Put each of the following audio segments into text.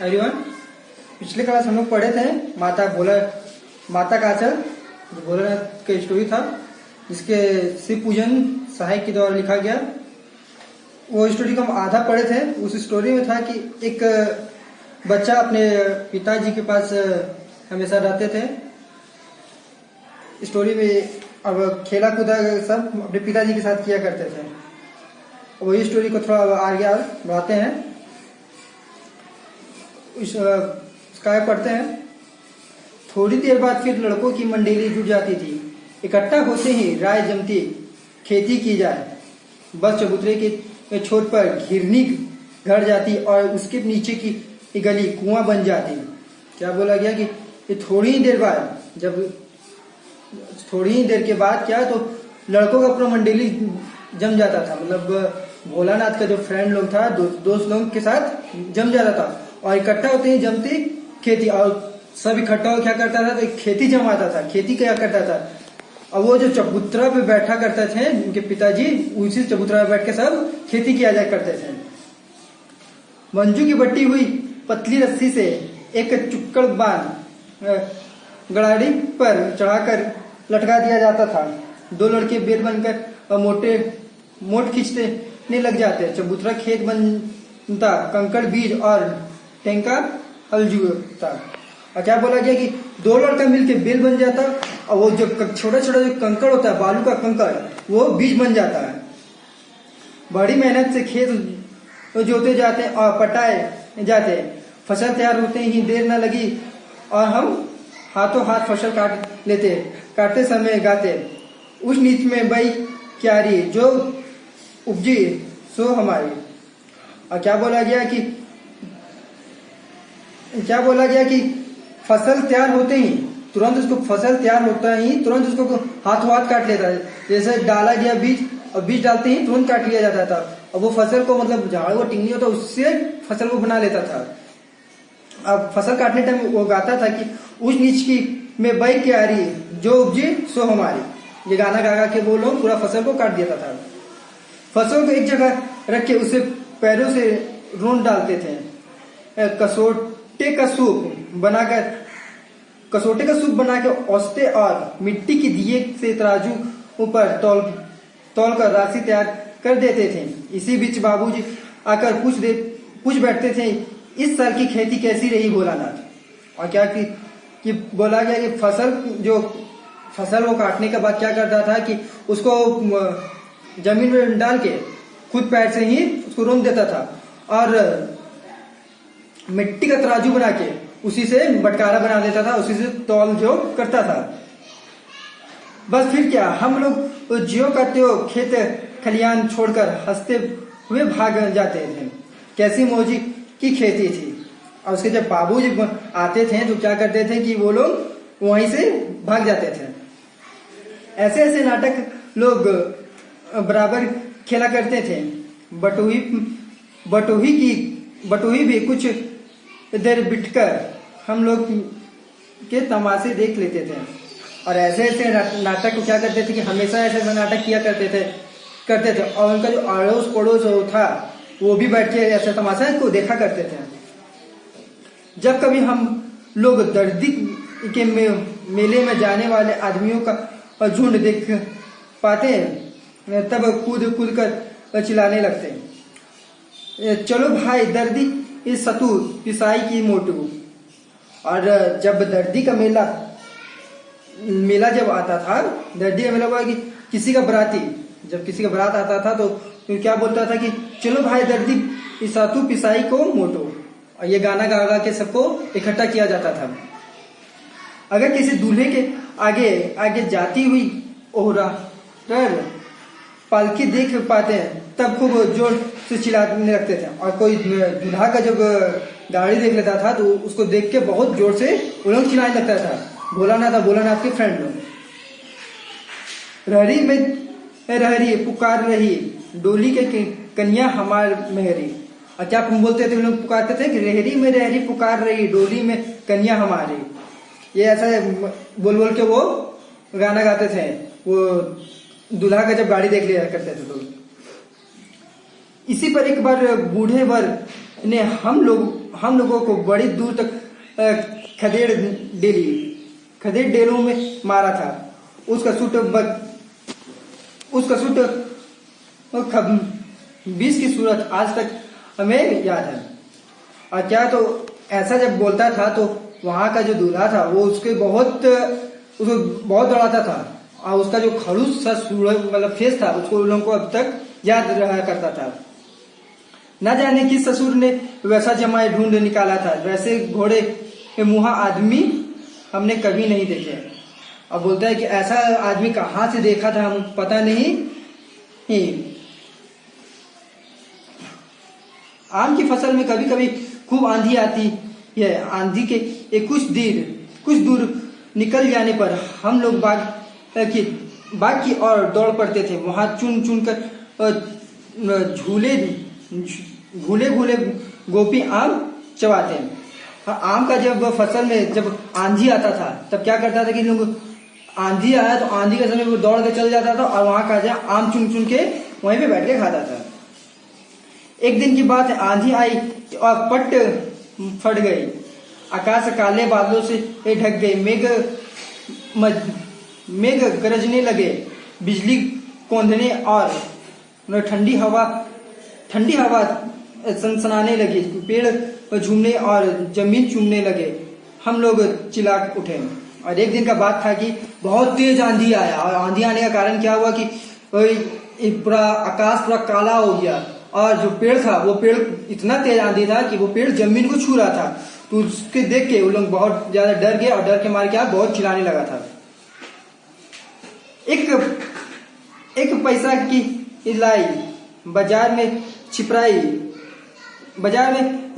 Everyone, पिछले class हम लोग पढ़े थे माता का आंचल, जो भोलेनाथ का स्टोरी था, जिसके शिव पूजन सहायक के द्वारा लिखा गया। वो स्टोरी को हम आधा पढ़े थे। उस स्टोरी में था कि एक बच्चा अपने पिताजी के पास हमेशा रहते थे। स्टोरी में अब खेला कूदा सब अपने पिताजी के साथ किया करते थे। वही स्टोरी को थोड़ा आगे बढ़ाते हैं, इसका पढ़ते हैं। थोड़ी देर बाद फिर लड़कों की मंडली जुट जाती थी। इकट्ठा होते ही राय जमती, खेती की जाए। बस चबूतरे के छोर पर घिरनी घर जाती और उसके नीचे की गली कुआं बन जाती। क्या बोला गया कि ये थोड़ी ही देर के बाद क्या तो लड़कों का पूरा मंडली जम जाता था। मतलब भोलानाथ का जो फ्रेंड लोग था, दोस्त लोगों के साथ जम जाता था और इकट्ठा होते ही जमती खेती। और सब इकट्ठा हो क्या करता था तो खेती जमाता था। खेती क्या करता था, अब वो जो चबूतरा पे बैठा करते थे उनके पिताजी, उसी चबूतरा पे बैठ के सब खेती किया जाया करते थे। मंजू की बटी हुई पतली रस्सी से एक चुक्कड़ बांध गड़ाड़ी पर चढ़ाकर लटका दिया जाता था। दो लड़के बेल बनकर मोट खींचने लग जाते। चबूतरा खेत बनता, कंकड़ बीज और टेंका हल जुड़ता। और क्या बोला गया कि दो लड़का मिलके बेल बन जाता और वो जो छोटा छोटा जो कंकड़ होता है, बालू का कंकड़, वो बीज बन जाता है। बड़ी मेहनत से खेत जोते जाते और पटाए जाते। फसल तैयार होते ही देर न लगी और हम हाथों हाथ फसल काट लेते। काटते समय गाते, उस नीच में बई क्यारी जो उपजी सो हमारी। और क्या बोला गया कि फसल तैयार होते ही तुरंत उसको हाथों हाथ काट लेता है। जैसे डाला गया बीज और बीज डालते ही तुरंत काट लिया जाता था। और वो फसल को मतलब झाड़ वो टिंगनी होता उससे फसल को बना लेता था। अब फसल काटने टाइम वो गाता था कि उस नीच की में बई क्यारी जो उपजी सो हमारी। ये गाना गा के वो लोग पूरा फसल को काट देता था। फसल को एक जगह रख के उसे पैरों से रोंद डालते थे। कसोटे का सूप बना के औसते और मिट्टी की दिए से तराजू ऊपर तौल कर राशि तैयार कर देते थे। इसी बीच बाबूजी आकर पूछ बैठते थे, इस साल की खेती कैसी रही भोलानाथ। और क्या कि बोला गया कि फसल वो काटने के बाद क्या करता था कि उसको जमीन में डाल के खुद पैर से ही उसको रोंद देता था और मिट्टी का तराजू बना के उसी से बटकारा बना देता था, उसी से तौल जो करता था। बस फिर क्या हम लोग जियो का त्यो खेत खलियान छोड़कर हंसते हुए भाग जाते थे। कैसी मौजी की खेती थी। और उसके जब बाबूजी आते थे तो क्या करते थे कि वो लोग वहीं से भाग जाते थे। ऐसे ऐसे नाटक लोग बराबर खेला करते थे। बटोही भी कुछ देर बिठकर हम लोग के तमाशे देख लेते थे। और ऐसे ऐसे नाटक को क्या करते थे कि हमेशा ऐसे ऐसे नाटक किया करते थे। और उनका जो अड़ोस पड़ोस था वो भी बैठ के ऐसे तमाशा को देखा करते थे। जब कभी हम लोग दर्दी के मेले में जाने वाले आदमियों का झुंड देख पाते तब कूद कर चिल्लाने लगते, चलो भाई दर्दी इस सतू पिसाई की मोटू। और जब दर्दी का मेला जब आता था, दर्दी का मेला हुआ कि किसी का बरात आता था तो क्या बोलता था कि चलो भाई दर्दी इस सतू पिसाई को मोटो। और ये गाना गा के सबको इकट्ठा किया जाता था। अगर किसी दूल्हे के आगे जाती हुई ओहरा पालकी देख पाते हैं तब खूब जोर से चिल्लाने लगते थे। और कोई दूल्हा का जब गाड़ी देख लेता था तो उसको देख के बहुत जोर से वो लोग चिल्लाने लगता था। भोलानाथ के फ्रेंड लोग। रहरी पुकार रही डोली के कन्या हमार मेहरी। और क्या बोलते थे लोग, पुकारते थे कि रहरी में रहरी पुकार रही डोली में कन्या हमारी। ये ऐसा बोल के वो गाना गाते थे। वो दूल्हा का जब गाड़ी देख लिया करते थे तो इसी पर एक बार बूढ़े वर ने हम लोग हम लोगों को बड़ी दूर तक खदेड़ डेलों में मारा था। उसका सूट 20 की सूरत आज तक हमें याद है। और क्या तो ऐसा जब बोलता था तो वहां का जो दूल्हा था वो उसको बहुत दौड़ाता था, और उसका जो खड़ूस सा मतलब फेस था उसको उन लोगों को अब तक याद रहा करता था। न जाने किस ससुर ने वैसा जमाई ढूंढ निकाला था, वैसे घोड़े के मुहा आदमी हमने कभी नहीं देखे। अब बोलता है कि ऐसा आदमी कहाँ से देखा था हम पता नहीं। आम की फसल में कभी कभी खूब आंधी आती है। आंधी के कुछ दूर निकल जाने पर हम लोग बाग की ओर दौड़ पड़ते थे। वहां चुन कर झूले गोपी आम चबाते हैं। हाँ, आम का जब फसल में जब आंधी आता था तब क्या करता था कि लोग आंधी आया तो आंधी के समय वो दौड़ के चल जाता था और वहां का आम चुन के वहीं पे बैठ के खाता था। एक दिन की बात है, आंधी आई और पट फट गई। आकाश काले बादलों से ढक गई। मेघ गरजने लगे, बिजली कौंधने और ठंडी हवा सनसनाने लगी। पेड़ झूमने और जमीन चूमने लगे। हम लोग चिल्ला उठे। और एक दिन का बात था कि बहुत तेज आंधी आया, और आंधी आने का कारण क्या हुआ कि पूरा आकाश पूरा काला हो गया, और जो पेड़ था वो पेड़ इतना तेज आंधी था कि वो पेड़ जमीन को छू रहा था। तो उसके देख के वो लोग बहुत ज्यादा डर गए, और डर के मारे क्या बहुत चिल्लाने लगा था। एक पैसा की लाई बाजार में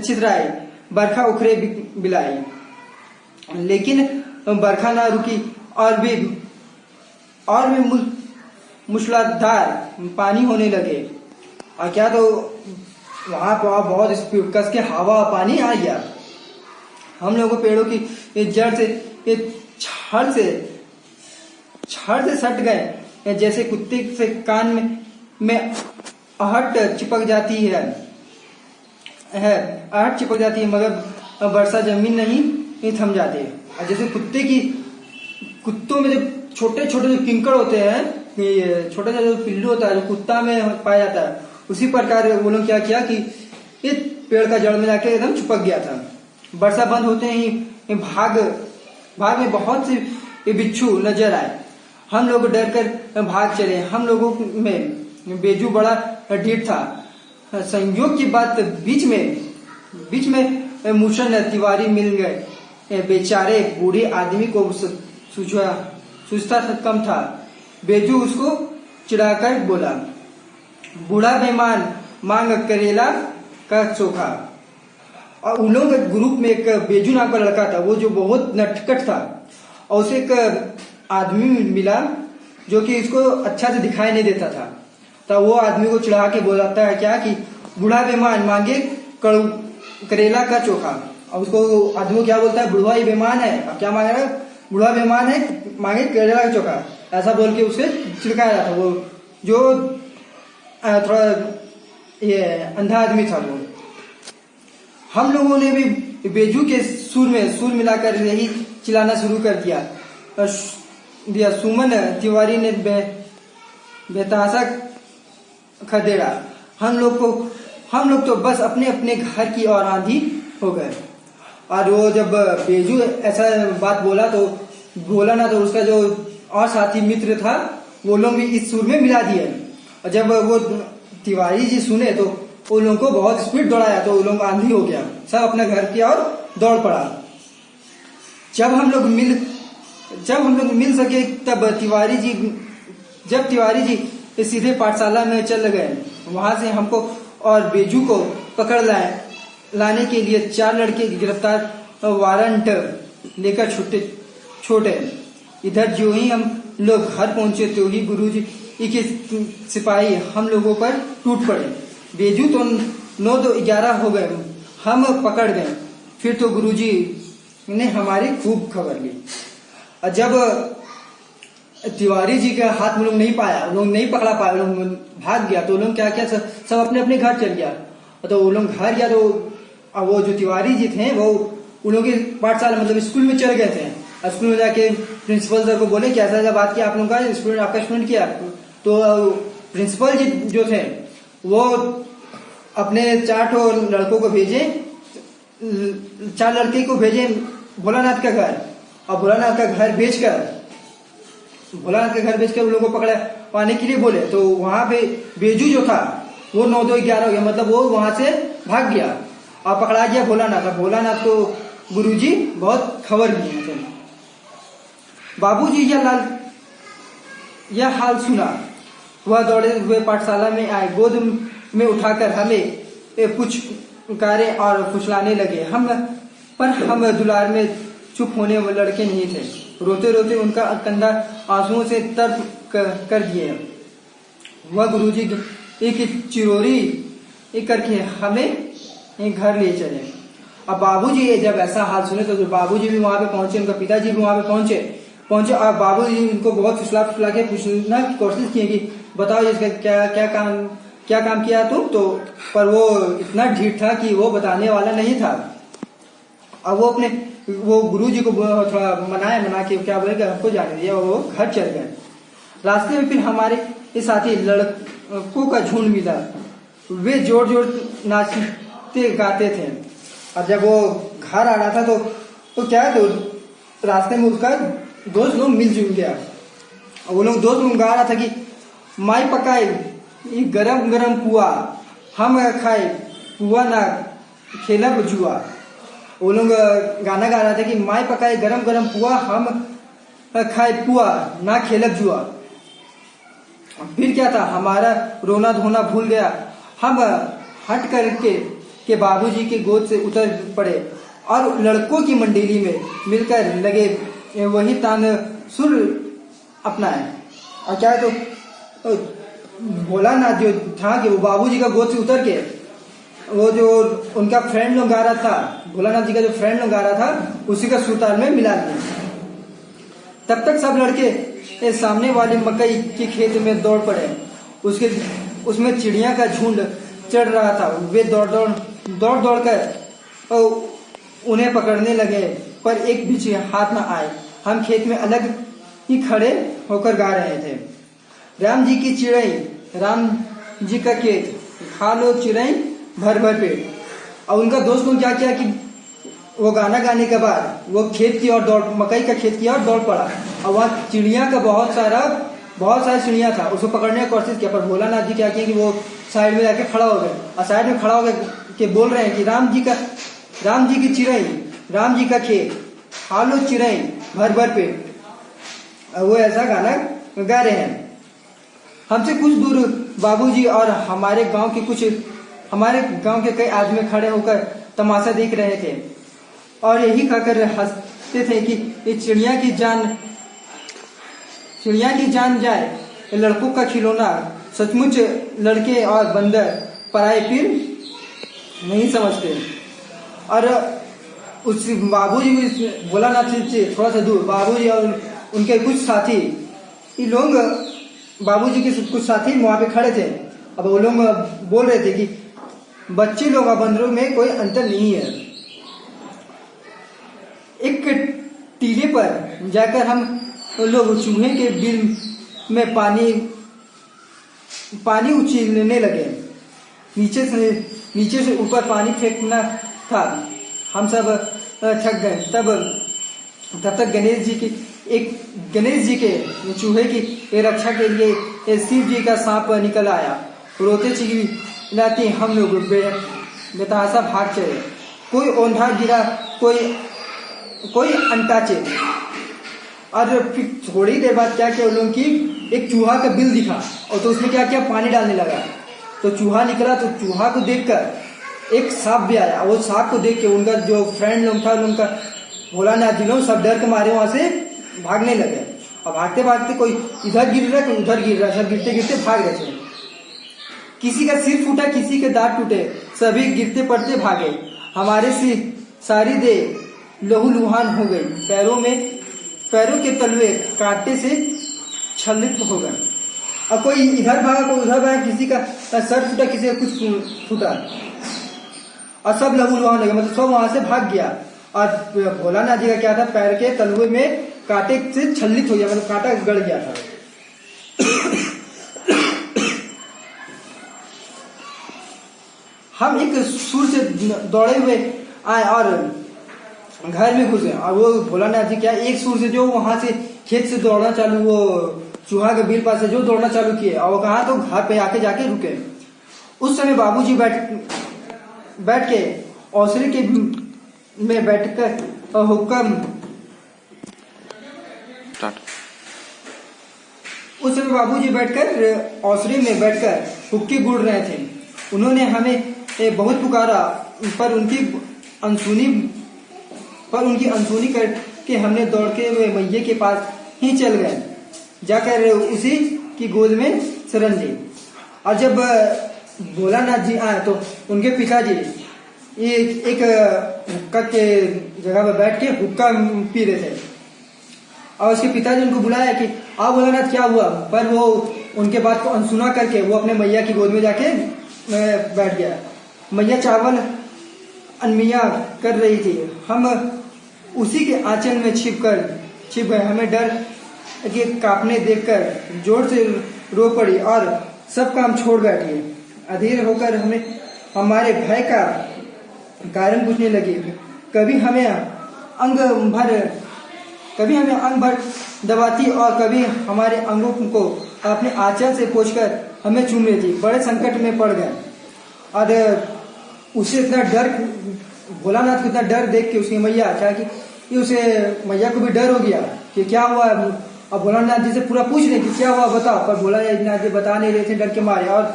छितराई, बरखा उखरे बिलाई। लेकिन बरखा ना रुकी, और भी मूसलाधार पानी होने लगे। और क्या तो वहां पर बहुत स्पीड कस के हवा पानी आ गया। हम लोगों को पेड़ों की जड़ से छड़ से सट गए, जैसे कुत्ते से कान में आहट चिपक जाती है, मगर वर्षा जमीन नहीं थम जाती। जैसे कुत्तों में जो छोटे छोटे जो किंकड़ होते हैं, छोटा सा जो पिल्लू होता है जो कुत्ता में पाया जाता है, उसी प्रकार वो लोग क्या किया कि इस पेड़ का जड़ में जाके एकदम चिपक गया था। वर्षा बंद होते ही भाग में बहुत से बिच्छू नजर आए। हम लोग डर कर भाग चले। हम लोगों में बेजू बड़ा ढीठ था। संयोग की बात बीच में मूसन तिवारी मिल गए। बेचारे बूढ़े आदमी को सूझता कम था। बेजू उसको चिढ़ाकर बोला, बूढ़ा बेईमान मांग करेला का चोखा। और उन लोगों के ग्रुप में एक बेजू नाम का लड़का था, वो जो बहुत नटखट था, और उसे एक आदमी मिला जो कि इसको अच्छा से दिखाई नहीं देता था। तो वो आदमी को चिढ़ा के बोलाता है क्या कि बूढ़ा बेईमान मांगे करेला का चोखा। और उसको आदमी क्या बोलता है, बूढ़ा ही बेईमान है। अब क्या मांग रहा है, बूढ़ा बेईमान है मांगे करेला का चोखा, ऐसा बोल के उसे चिढ़काया था। वो जो थोड़ा ये अंधा आदमी था वो। हम लोगों ने भी बेजू के सुर मिलाकर यही चिल्लाना शुरू कर दिया। सुमन तिवारी ने बेताशा खदेड़ा। हम लोग तो बस अपने अपने घर की ओर आंधी हो गए। और वो जब बेजू ऐसा बात बोला तो उसका जो और साथी मित्र था वो लोग भी इस सुर में मिला दिए। और जब वो तिवारी जी सुने तो उन लोगों को बहुत स्पीड दौड़ाया, तो उन लोग आंधी हो गया। सब अपने घर की ओर दौड़ पड़ा। जब हम लोग मिल सके तब तिवारी जी सीधे पाठशाला में चल गए। वहां से हमको और बेजू को पकड़ लाने के लिए 4 लड़के गिरफ्तार वारंट लेकर छोटे। इधर जो ही हम लोग घर पहुंचे तो ही गुरुजी के सिपाही हम लोगों पर टूट पड़े। बेजू तो 9-11 हो गए, हम पकड़ गए। फिर तो गुरुजी ने हमारी खूब खबर ली। और जब तिवारी जी का हाथ में लोग नहीं पाया, लोग नहीं पकड़ा पाया, लोग भाग गया, तो लोग क्या सब अपने अपने घर चल गया। तो वो लोग घर गया तो अब वो जो तिवारी जी थे वो उन लोगों के पाठशाला मतलब स्कूल में चले गए थे। स्कूल में जाके प्रिंसिपल सर को बोले कि ऐसा ऐसा बात किया आप लोगों का स्टूडेंट आपका स्टूडेंट किया। तो प्रिंसिपल जी जो थे वो अपने 4 लड़कों को भेजे, 4 लड़के को भेजे भोलानाथ का घर, और भोलानाथ का घर बेचकर उन लोगों को पकड़ा पाने के लिए बोले। तो वहां पे बेजू जो था वो 9-2-11 हो गया, मतलब वो वहां से भाग गया और पकड़ा गया भोलानाथ। भोलानाथ को गुरुजी बहुत खबर किए थे। बाबूजी यह हाल सुना, वह दौड़े हुए पाठशाला में आए, गोद में उठाकर हमें पुचकारे और फुसलाने लगे। हम दुलार में चुप होने वाले लड़के नहीं थे। रोते रोते उनका कंधा आंसुओं से तर कर दिए। वह गुरुजी एक चिरोरी करके हमें घर ले चले। अब बाबूजी जब ऐसा हाल सुने तो बाबूजी भी वहां पे पहुंचे, उनका पिताजी भी वहां पे पहुंचे और बाबूजी उनको बहुत फुसला के पूछना की कोशिश की कि बताओ इसका क्या काम किया तुम। तो पर वो इतना ढीठ था कि वो बताने वाला नहीं था। अब वो गुरुजी को थोड़ा मना के क्या बोले कि हमको जाने दिया, वो घर चल गए। रास्ते में फिर हमारे साथी लड़कों का झुंड मिला, वे जोर जोर नाचते गाते थे। और जब वो घर आ रहा था तो क्या है, तो रास्ते में उसका दोस्त लोग मिलजुल गया। वो लोग दोस्त लोग गा रहा था कि माई पकाई ये गरम गरम पुआ, हम खाए पुआ ना खेलब जुआ। वो लोग गाना गा रहा था कि माई पकाई गरम गरम पुआ, हम खाए पुआ ना खेलब जुआ। फिर क्या था, हमारा रोना धोना भूल गया। हम हट के बाबूजी के गोद से उतर पड़े और लड़कों की मंडली में मिलकर लगे वही तान सुर अपनाए। और क्या है, तो भोलानाथ जो था कि वो बाबूजी का गोद से उतर के वो जो उनका फ्रेंड लोग गा रहा था, भोलानाथ जी का जो फ्रेंड लोग गा रहा था, उसी का सुरताल में मिला दिया। तब तक सब लड़के सामने वाले मकई के खेत में दौड़ पड़े। उसमें चिड़िया का झुंड चढ़ रहा था। वे दौड़ कर उन्हें पकड़ने लगे, पर एक भी हाथ न आए। हम खेत में अलग ही खड़े होकर गा रहे थे, राम जी की चिड़ई, राम जी का खेत, खा लो चिड़ई भर भर पेट। और उनका दोस्त लोग क्या किया कि वो गाना गाने के बाद वो खेत की ओर दौड़, मकई का खेत की ओर दौड़ पड़ा। और वहाँ चिड़िया का बहुत सारा चिड़िया था, उसको पकड़ने की कोशिश किया। पर भोलानाथ जी क्या किया कि वो साइड में जाके खड़ा हो गए, और साइड में खड़ा हो गए के बोल रहे हैं कि राम जी की चिड़ई, राम जी का खेत, खा लो चिड़ई भर भर पेट। वो ऐसा गाना गा रहे हैं। हमसे कुछ दूर बाबूजी और हमारे गांव के कई आदमी खड़े होकर तमाशा देख रहे थे और यही कहकर हंसते थे कि ये चिड़िया की जान जाए, लड़कों का खिलौना, सचमुच लड़के और बंदर पराए पीर नहीं समझते। और उस बाबूजी भोलानाथ से थोड़ा सा दूर बाबूजी और उनके कुछ साथी, ये लोग बाबूजी के कुछ साथी वहां पे खड़े थे। अब वो लोग बोल रहे थे कि बच्चे लोग और बंदरों में कोई अंतर नहीं है। एक टीले पर जाकर हम लोग चूहे के बिल में पानी उछलने लगे। नीचे से ऊपर पानी फेंकना था। हम सब थक गए। तब तक गणेश जी के चूहे की रक्षा के लिए शिव जी का सांप निकल आया। रोते चिल्लाते हम लोग बेतहाशा भाग चले। कोई औंधा गिरा, कोई अंटाचे। और फिर थोड़ी देर बाद क्या किया उन लोगों की, एक चूहा का बिल दिखा और तो उसमें क्या किया, पानी डालने लगा। तो चूहा निकला, तो चूहा को देखकर एक सांप भी आया। वो सांप को देख के उनका जो फ्रेंड लोग था, उनका भोलानाथ जी लोग सब डर के मारे वहां से भागने लगे। और भागते भागते कोई इधर गिर रहा, कोई उधर गिर रहा, सब गिरते गिरते भाग रहे थे। किसी का सिर फूटा, किसी के दांत टूटे, सभी गिरते पड़ते भागे। हमारे सारी देह लहू लुहान हो गई। पैरों के तलवे कांटे से छल्लित हो गए। और कोई इधर भागा, कोई उधर भागा, किसी का सर फूटा, किसी का कुछ फूटा। और सब लहू लुहान हो गया, मतलब सब वहां से भाग गया। और भोलानाथ जी का क्या था, पैर के तलवे में कांटे से छल्लित हो गया, मतलब कांटा गड़ गया था। हम एक सुर से दौड़े हुए आए और घर में घुसे, और वो भोलानाथ जी क्या एक सुर से जो वहां से खेत से दौड़ना चालू, वो चूहा के बिल पास से जो दौड़ना चालू किए, और वो कहा तो घर पे आके जाके रुके। उस समय बाबूजी बैठ के औसरी के में बैठकर हुक्म, उस समय बाबूजी बैठकर औसरी में बैठकर हुक्के गुड़ रहे थे। उन्होंने हमें बहुत पुकारा, पर उनकी अनसुनी करके हमने दौड़ के हुए मैया के पास ही चल गए, जाकर उसी की गोद में शरण ली। और जब भोलानाथ जी आए तो उनके पिताजी एक हुक्का के जगह पर बैठ के हुक्का पी रहे थे, और उसके पिताजी उनको बुलाया कि आओ भोलानाथ क्या हुआ, पर वो उनके बात को अनसुना करके वो अपने मैया की गोद में जाके बैठ गया। मैया चावल अनमिया कर रही थी, हम उसी के आंचल में छिप गए। हमें डर के कांपने देखकर जोर से रो पड़ी और सब काम छोड़ बैठी। अधीर होकर हमें हमारे भय का कारण पूछने लगी। कभी हमें अंग भर दबाती और कभी हमारे अंगों को अपने आंचल से पोंछकर हमें चूम लेती। बड़े संकट में पड़ गए, और उसे इतना डर, भोलानाथ को इतना डर देख के उसकी मैया क्या कि उसे मैया को भी डर हो गया कि क्या हुआ। अब भोलानाथ जी से पूरा पूछ रहे कि क्या हुआ बताओ, पर भोलानाथ जी बता नहीं रहे थे डर के मारे। और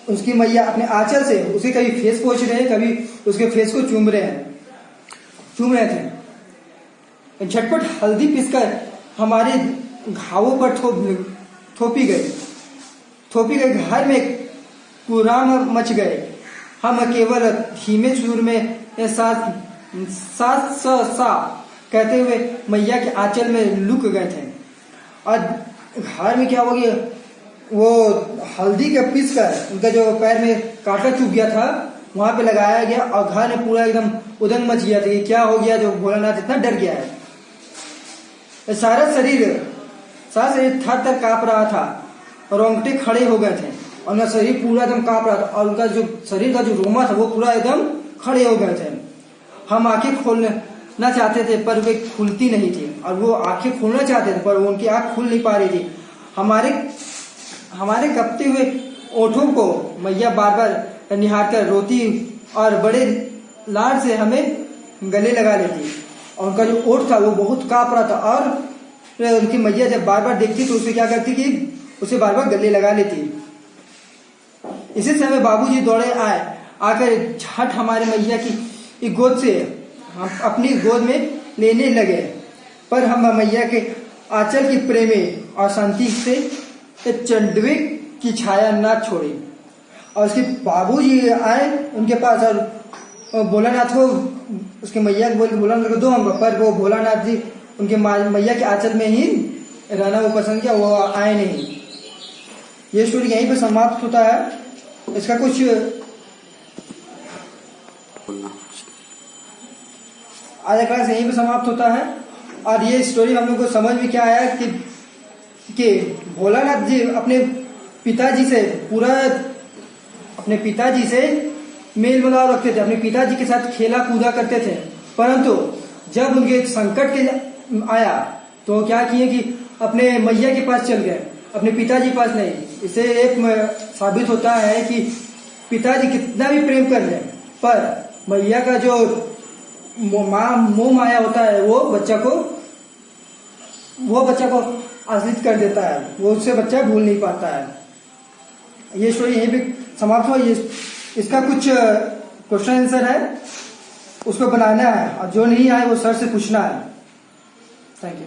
उसकी मैया अपने आंचल से उसे कभी फेस पोंछ रहे हैं, कभी उसके फेस को चूम रहे थे। झटपट हल्दी पीसकर हमारे घावों पर थोपी गई। घर में कुराम मच गए। हम केवल धीमे सुर में सा कहते हुए मैया के आंचल में लुक गए थे। और घर में क्या हो गया, वो हल्दी के पीस कर उनका जो पैर में कांटा चुभ गया था वहां पे लगाया गया, और घर में पूरा एकदम उदंग मच गया था कि क्या हो गया जो भोलानाथ इतना डर गया है। सारा शरीर थर थर कांप रहा था, रोंगटे खड़े हो गए थे, और उनका शरीर पूरा एकदम कांप रहा था, और उनका जो शरीर का जो रोमा था वो पूरा एकदम खड़े हो गए थे। हम आंखें खोलना चाहते थे पर वे खुलती नहीं थी, और वो आंखें खोलना चाहते थे पर वो उनकी आंख खुल नहीं पा रही थी। हमारे कपते हुए ओठों को मैया बार बार निहार कर रोती और बड़े लाड से हमें गले लगा लेती, और उनका जो ओठ था वो बहुत कांप रहा था। और उनकी मैया जब बार बार देखती तो उसे क्या करती कि उसे बार बार गले लगा लेती। इसी समय बाबूजी दौड़े आकर झट हमारे मैया की गोद से हम अपनी गोद में लेने लगे, पर हम मैया के आंचल की प्रेमी और शांति से चंडवे की छाया न छोड़ी। और उसके बाबूजी आए उनके पास और भोलानाथ को, उसके मैया को बोल भोलानाथ को दो हम, पर वो भोलानाथ जी उनके मैया के आंचल में ही रहना वो पसंद किया, वो आए नहीं। ये स्टोरी यहीं पे समाप्त होता है। इसका कुछ आज क्लास यहीं पे समाप्त होता है। और ये स्टोरी हम लोग को समझ में क्या आया कि भोलानाथ जी अपने पिताजी से मेल मिलाप रखते थे, अपने पिताजी के साथ खेला कूदा करते थे, परंतु जब उनके संकट के आया तो क्या किए कि अपने मैया के पास चल गए, अपने पिताजी के पास नहीं। इससे एक साबित होता है कि पिताजी कितना भी प्रेम कर लें पर मैया का जो मोह माया होता है वो बच्चा को आश्रित कर देता है, वो उससे बच्चा भूल नहीं पाता है। ये स्टोरी यहीं पे समाप्त हुआ। इसका कुछ क्वेश्चन आंसर है, उसको बनाना है, और जो नहीं आए वो सर से पूछना है। Thank you.